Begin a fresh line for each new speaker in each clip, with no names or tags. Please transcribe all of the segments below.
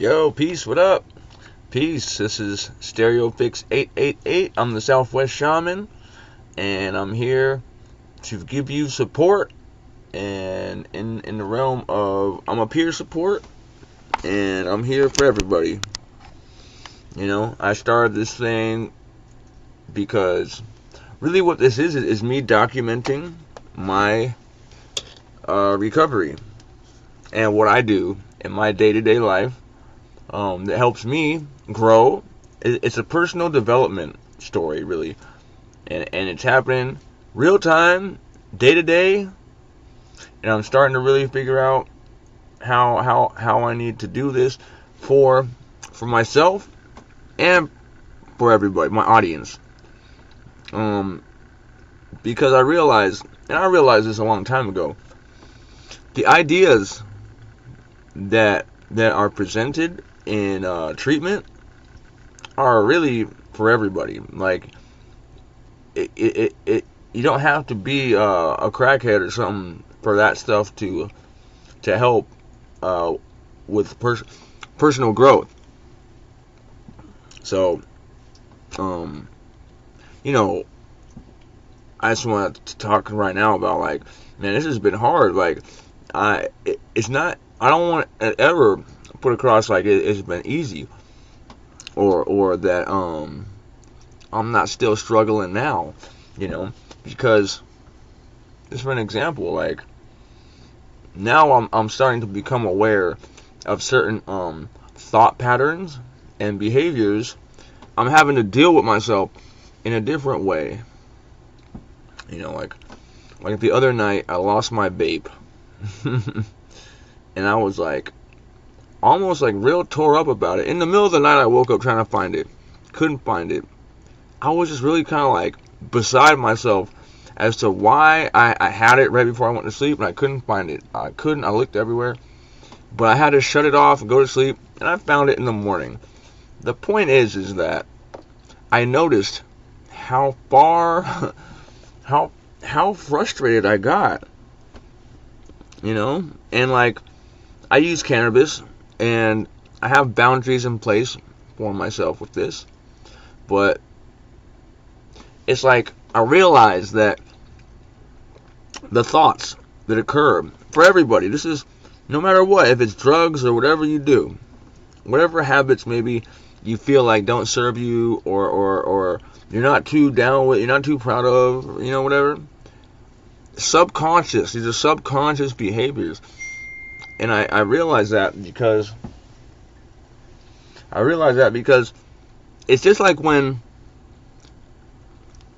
Yo, peace, what up? Peace, this is StereoPHX 888. I'm the Southwest Shaman, and I'm here to give you support. And in the realm of, I'm a peer support, and I'm here for everybody. I started this thing because really what this is me documenting my recovery and what I do in my day-to-day life that helps me grow. It's a personal development story, really, and it's happening real time, day to day, and I'm starting to really figure out how I need to do this for myself and for everybody, my audience. Because I realized this a long time ago, the ideas that are presented in treatment are really for everybody. Like it you don't have to be a crackhead or something for that stuff to help with personal growth. So I just want to talk right now about, like, man, this has been hard. Like, it's not. I don't want to ever put across like it's been easy, or that I'm not still struggling now, because just for an example, like, now I'm starting to become aware of certain thought patterns and behaviors. I'm having to deal with myself in a different way. Like the other night, I lost my vape. And I was like, almost like real tore up about it. In the middle of the night, I woke up trying to find it. Couldn't find it. I was just really kind of like beside myself as to why I had it right before I went to sleep, and I couldn't find it. I looked everywhere, but I had to shut it off and go to sleep, and I found it in the morning. The point is that I noticed how far, how frustrated I got, and like, I use cannabis, and I have boundaries in place for myself with this, but it's like I realize that the thoughts that occur for everybody, this is no matter what, if it's drugs or whatever you do, whatever habits maybe you feel like don't serve you, or you're not too down with, you're not too proud of, whatever, subconscious, these are subconscious behaviors. And I realize that because it's just like when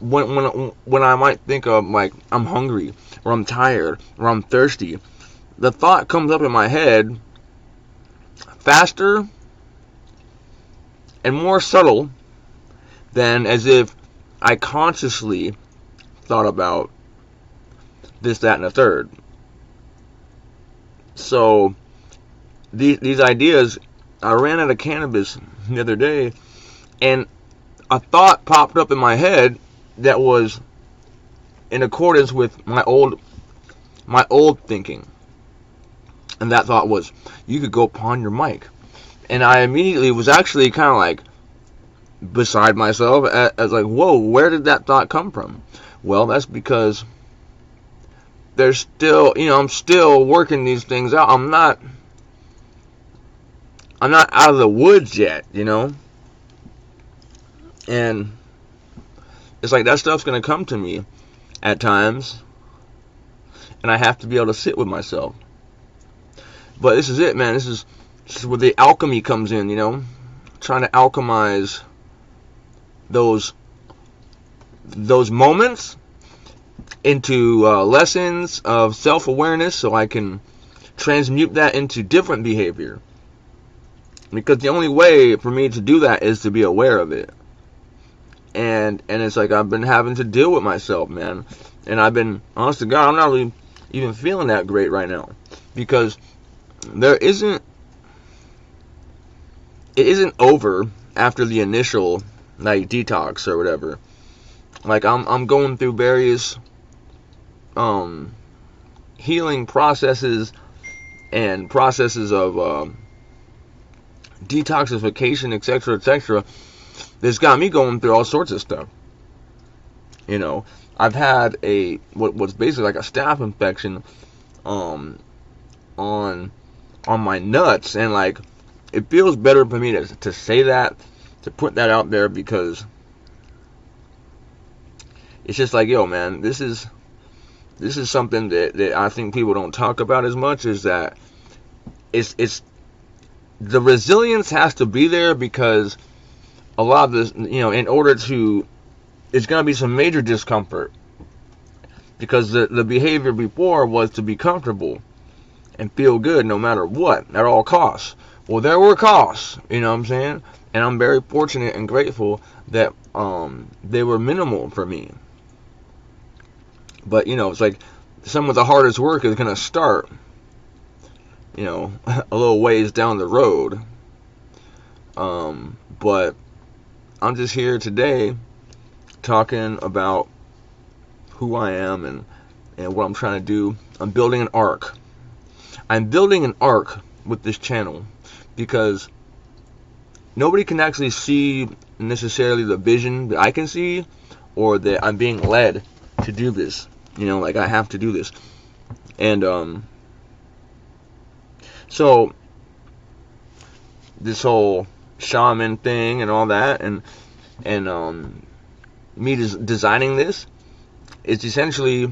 I might think of, like, I'm hungry, or I'm tired, or I'm thirsty, the thought comes up in my head faster and more subtle than as if I consciously thought about this, that, and the third. So these ideas, I ran out of cannabis the other day, and a thought popped up in my head that was in accordance with my old thinking. And that thought was, you could go pawn your mic. And I immediately was actually kind of like beside myself, as like, whoa, where did that thought come from? Well, that's because there's still, I'm still working these things out. I'm not out of the woods yet, and it's like that stuff's gonna come to me at times, and I have to be able to sit with myself. But this is it, man. This is where the alchemy comes in, trying to alchemize those moments into lessons of self-awareness, so I can transmute that into different behavior. Because the only way for me to do that is to be aware of it. And it's like I've been having to deal with myself, man. And I've been, honest to God, I'm not really even feeling that great right now. Because it isn't over after the initial, like, detox or whatever. Like, I'm going through various healing processes and processes of detoxification, etc., etc., that's got me going through all sorts of stuff. You know, I've had what's basically like a staph infection on my nuts, and like it feels better for me to say that, to put that out there, because it's just like, yo, man, this is something that I think people don't talk about as much, is that it's the resilience has to be there, because a lot of this, you know, in order to, it's going to be some major discomfort, because the behavior before was to be comfortable and feel good no matter what, at all costs. Well, there were costs, you know what I'm saying? And I'm very fortunate and grateful that they were minimal for me. But, you know, it's like some of the hardest work is going to start, you know, a little ways down the road. But I'm just here today talking about who I am and what I'm trying to do. I'm building an arc. I'm building an arc with this channel, because nobody can actually see necessarily the vision that I can see, or that I'm being led to do this. You know, like I have to do this. And so this whole shaman thing and all that, and me designing this, it's essentially,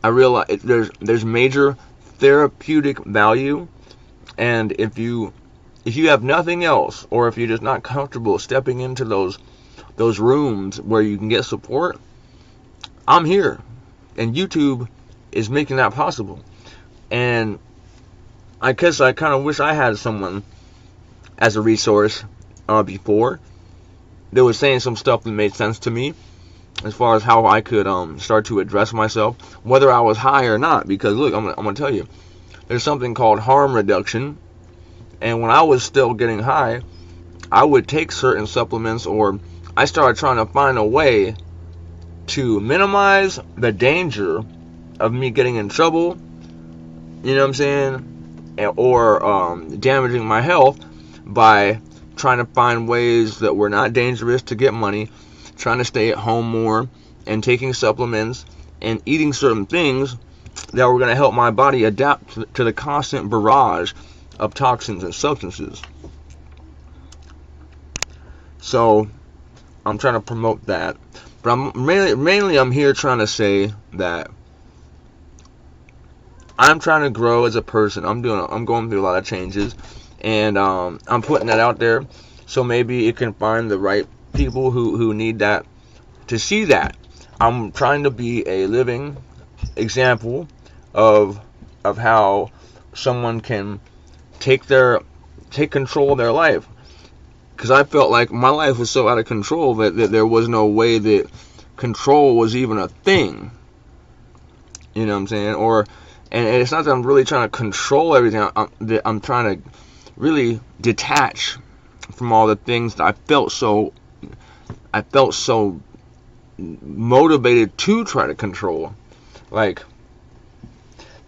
I realize there's major therapeutic value, and if you have nothing else, or if you're just not comfortable stepping into those rooms where you can get support, I'm here, and YouTube is making that possible. And I guess I kind of wish I had someone as a resource before that was saying some stuff that made sense to me, as far as how I could start to address myself, whether I was high or not. Because look, I'm gonna tell you, there's something called harm reduction, and when I was still getting high, I would take certain supplements, or I started trying to find a way to minimize the danger of me getting in trouble, you know what I'm saying, or damaging my health, by trying to find ways that were not dangerous to get money, trying to stay at home more, and taking supplements and eating certain things that were going to help my body adapt to the constant barrage of toxins and substances. So I'm trying to promote that, but I'm mainly I'm here trying to say that I'm trying to grow as a person. I'm going through a lot of changes, and I'm putting that out there, so maybe it can find the right people who need that, to see that I'm trying to be a living example of how someone can take control of their life. Because I felt like my life was so out of control that there was no way that control was even a thing. You know what I'm saying? And it's not that I'm really trying to control everything. I'm trying to really detach from all the things that I felt so motivated to try to control. Like,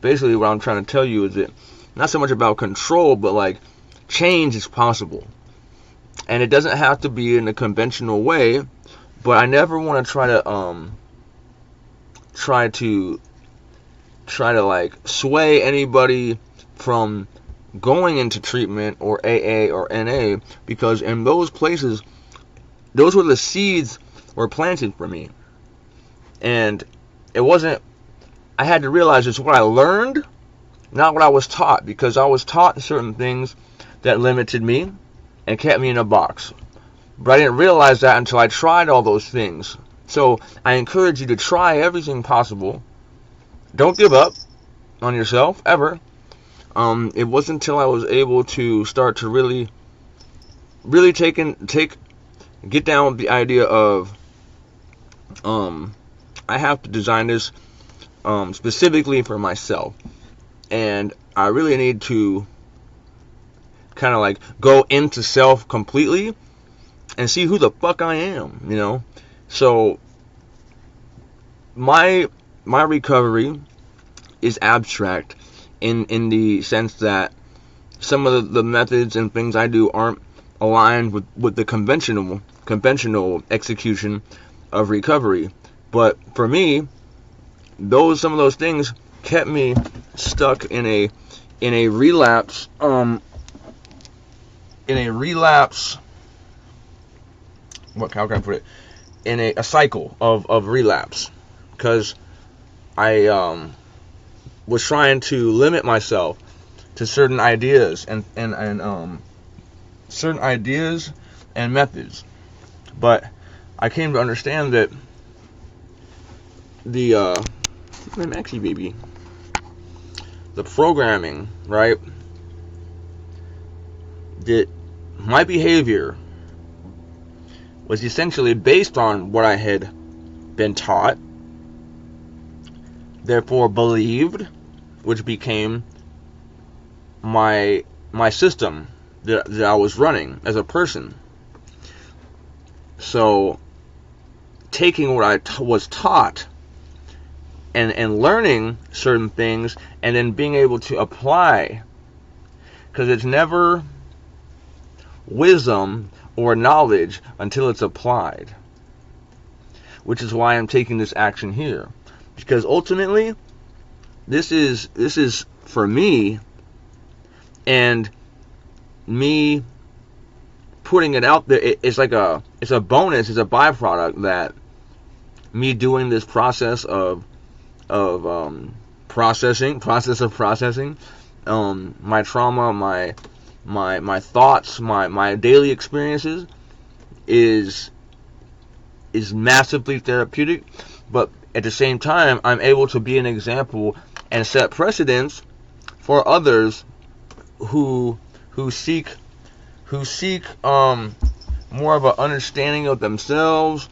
basically what I'm trying to tell you is that not so much about control, but like change is possible. And it doesn't have to be in a conventional way, but I never want to try to like sway anybody from going into treatment or AA or NA, because in those places, those were the seeds were planted for me. And it wasn't, I had to realize it's what I learned, not what I was taught, because I was taught certain things that limited me and kept me in a box. But I didn't realize that until I tried all those things. So I encourage you to try everything possible. Don't give up on yourself, ever. It wasn't until I was able to start to really get down with the idea of I have to design this specifically for myself, and I really need to kind of like go into self completely and see who the fuck I am, you know. So my recovery is abstract in the sense that some of the methods and things I do aren't aligned with the conventional execution of recovery. But for me, some of those things kept me stuck in a relapse, how can I put it, in a cycle of relapse, because I was trying to limit myself to certain ideas and certain ideas and methods. But I came to understand that the programming, right, that my behavior was essentially based on what I had been taught, therefore believed, which became my system that I was running as a person. So taking what I was taught and learning certain things, and then being able to apply, because it's never wisdom or knowledge until it's applied, which is why I'm taking this action here, because ultimately this is for me, and me putting it out there, it's a bonus, it's a byproduct, that me doing this process of processing my trauma, my thoughts, my daily experiences is massively therapeutic. But at the same time, I'm able to be an example and set precedents for others who seek more of an understanding of themselves,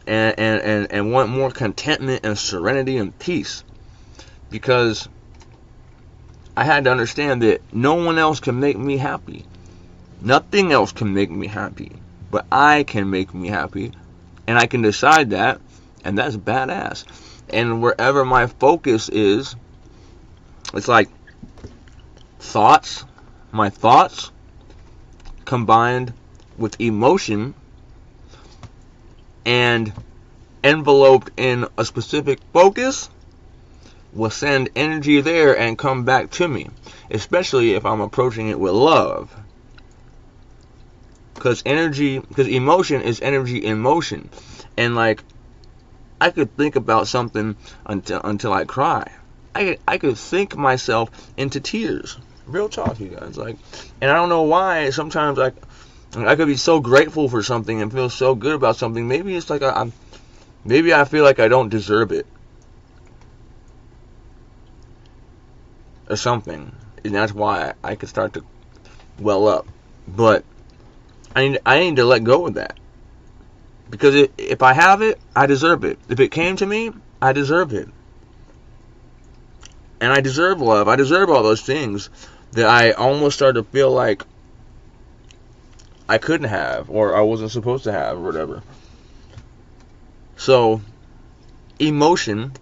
and want more contentment and serenity and peace. Because I had to understand that no one else can make me happy. Nothing else can make me happy, but I can make me happy, and I can decide that, and that's badass. And wherever my focus is, it's like my thoughts combined with emotion and enveloped in a specific focus will send energy there and come back to me, especially if I'm approaching it with love. Because emotion is energy in motion. And like, I could think about something until I cry. I could think myself into tears. Real talk, you guys. Like, and I don't know why. Sometimes I could be so grateful for something and feel so good about something. Maybe it's like maybe I feel like I don't deserve it, or something, and that's why I could start to well up. But I need to let go of that, because if I have it, I deserve it. If it came to me, I deserve it, and I deserve love. I deserve all those things that I almost started to feel like I couldn't have, or I wasn't supposed to have, or whatever. So emotion,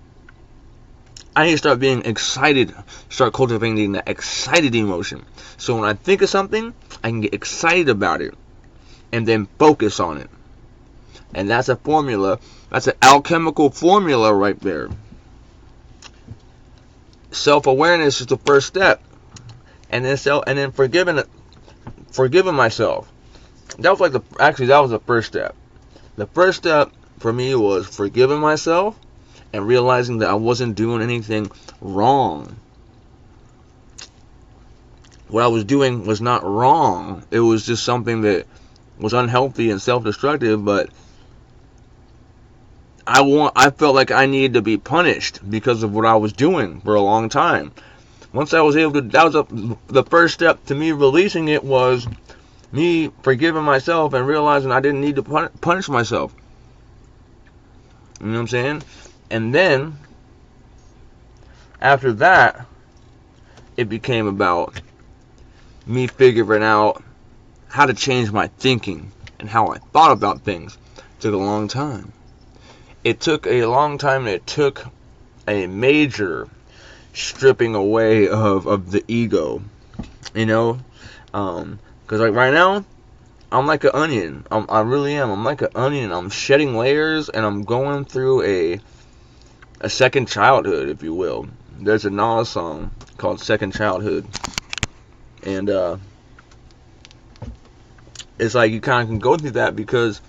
I need to start being excited, start cultivating that excited emotion. So when I think of something, I can get excited about it and then focus on it. And that's a formula. That's an alchemical formula right there. Self-awareness is the first step, and then forgiving myself. That was that was the first step. The first step for me was forgiving myself and realizing that I wasn't doing anything wrong. What I was doing was not wrong. It was just something that was unhealthy and self-destructive, but I felt like I needed to be punished because of what I was doing for a long time. Once I was able to, that was the first step to me releasing it, was me forgiving myself and realizing I didn't need to punish myself. You know what I'm saying? And then, after that, it became about me figuring out how to change my thinking and how I thought about things. It took a long time. It took a long time. It took a major stripping away of the ego. You know, because like right now, I'm like an onion. I really am. I'm like an onion. I'm shedding layers, and I'm going through a second childhood, if you will. There's a Nas song called Second Childhood. And it's like you kind of can go through that because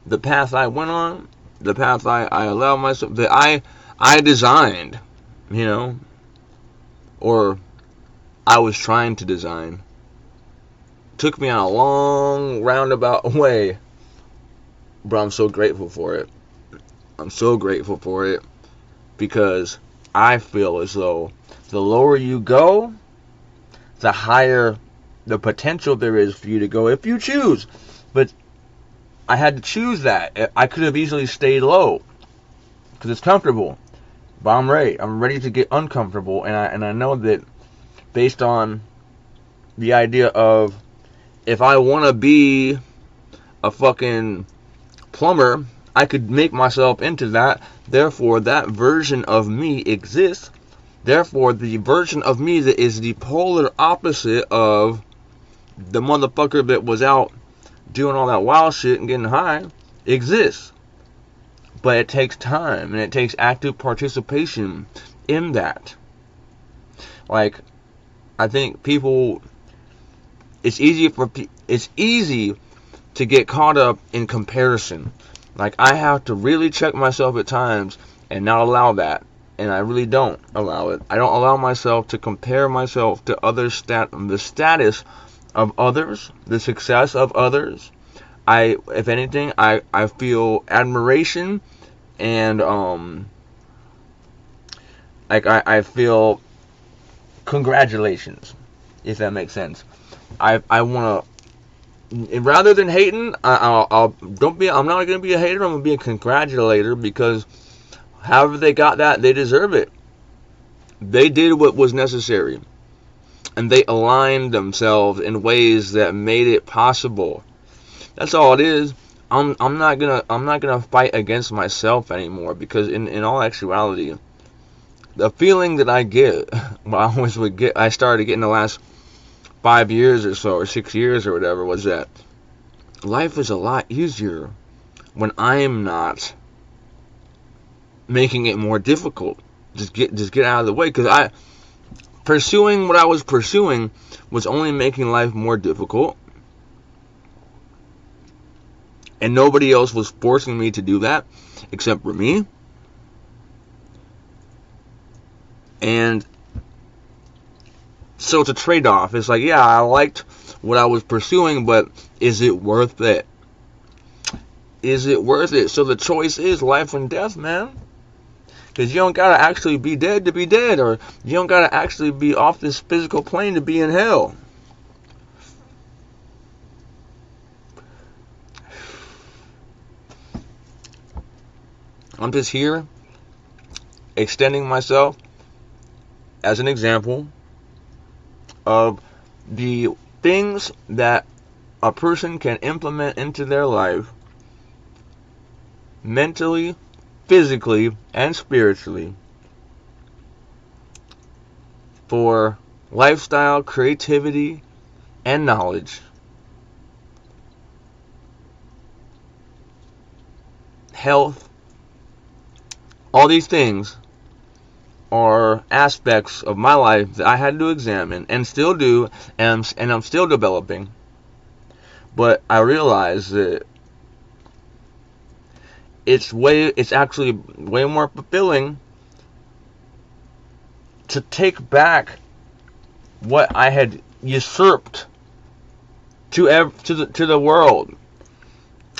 the path I went on, the path I allowed myself, that I designed, you know, or I was trying to design, took me on a long roundabout way, but I'm so grateful for it. I'm so grateful for it because I feel as though the lower you go, the higher the potential there is for you to go if you choose. But I had to choose that. I could have easily stayed low because it's comfortable, but I'm ready. I'm ready to get uncomfortable, and I know that based on the idea of if I want to be a fucking plumber, I could make myself into that. Therefore, that version of me exists. Therefore, the version of me that is the polar opposite of the motherfucker that was out doing all that wild shit and getting high exists. But it takes time and it takes active participation in that. Like, I think people, it's easy to get caught up in comparison. Like, I have to really check myself at times and not allow that. And I really don't allow it. I don't allow myself to compare myself to the status of others, the success of others. If anything, I feel admiration and I feel congratulations, if that makes sense. I want to, rather than hating, I'm not gonna be a hater. I'm gonna be a congratulator because however they got that, they deserve it. They did what was necessary, and they aligned themselves in ways that made it possible. That's all it is. I'm not gonna fight against myself anymore because in all actuality, the feeling that I get, I started getting the last 5 years or so, or 6 years or whatever, was that life is a lot easier when I'm not making it more difficult. Just get out of the way, because pursuing what I was pursuing was only making life more difficult, and nobody else was forcing me to do that except for me. And so it's a trade-off. It's like, yeah, I liked what I was pursuing, but is it worth it? Is it worth it? So the choice is life and death, man. Because you don't gotta actually be dead to be dead, or you don't gotta actually be off this physical plane to be in hell. I'm just here extending myself as an example of the things that a person can implement into their life mentally, physically, and spiritually for lifestyle, creativity, and knowledge, health. All these things are aspects of my life that I had to examine and still do, and I'm still developing. But I realize that it's actually way more fulfilling to take back what I had usurped to the world.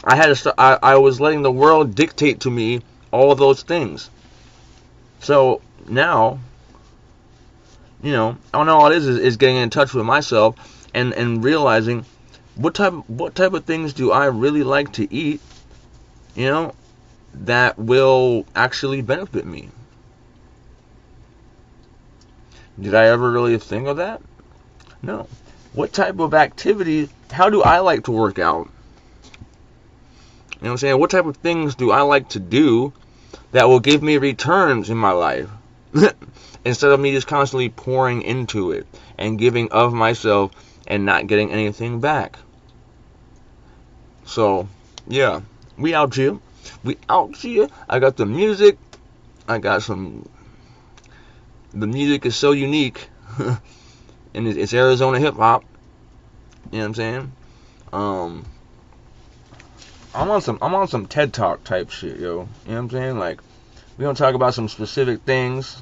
I was letting the world dictate to me all of those things. So now, all it is getting in touch with myself and realizing what type of things do I really like to eat, that will actually benefit me. Did I ever really think of that? No. What type of activity, how do I like to work out? You know what I'm saying? What type of things do I like to do that will give me returns in my life? Instead of me just constantly pouring into it and giving of myself and not getting anything back. So, yeah, we out here. We out here. I got the music. I got some. The music is so unique, and it's Arizona hip hop. You know what I'm saying? I'm on some TED Talk type shit, yo. You know what I'm saying? Like, we gonna talk about some specific things.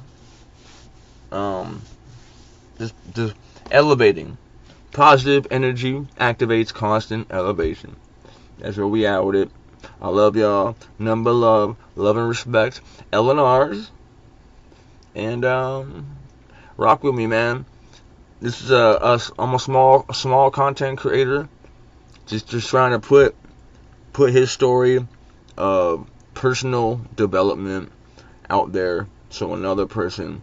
Just elevating. Positive energy activates constant elevation. That's where we at with it. I love y'all. Number love and respect. LNRs. And rock with me, man. This is I'm a small content creator. Just trying to put his story of personal development out there so another person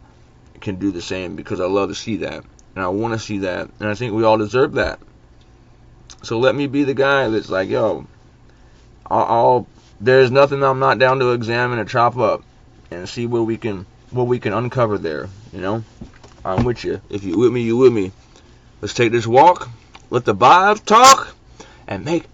can do the same, because I love to see that. And I want to see that. And I think we all deserve that. So let me be the guy that's like, yo, there's nothing I'm not down to examine and chop up and see what we can uncover there, you know? I'm with you. If you with me, you with me. Let's take this walk, let the vibes talk, and make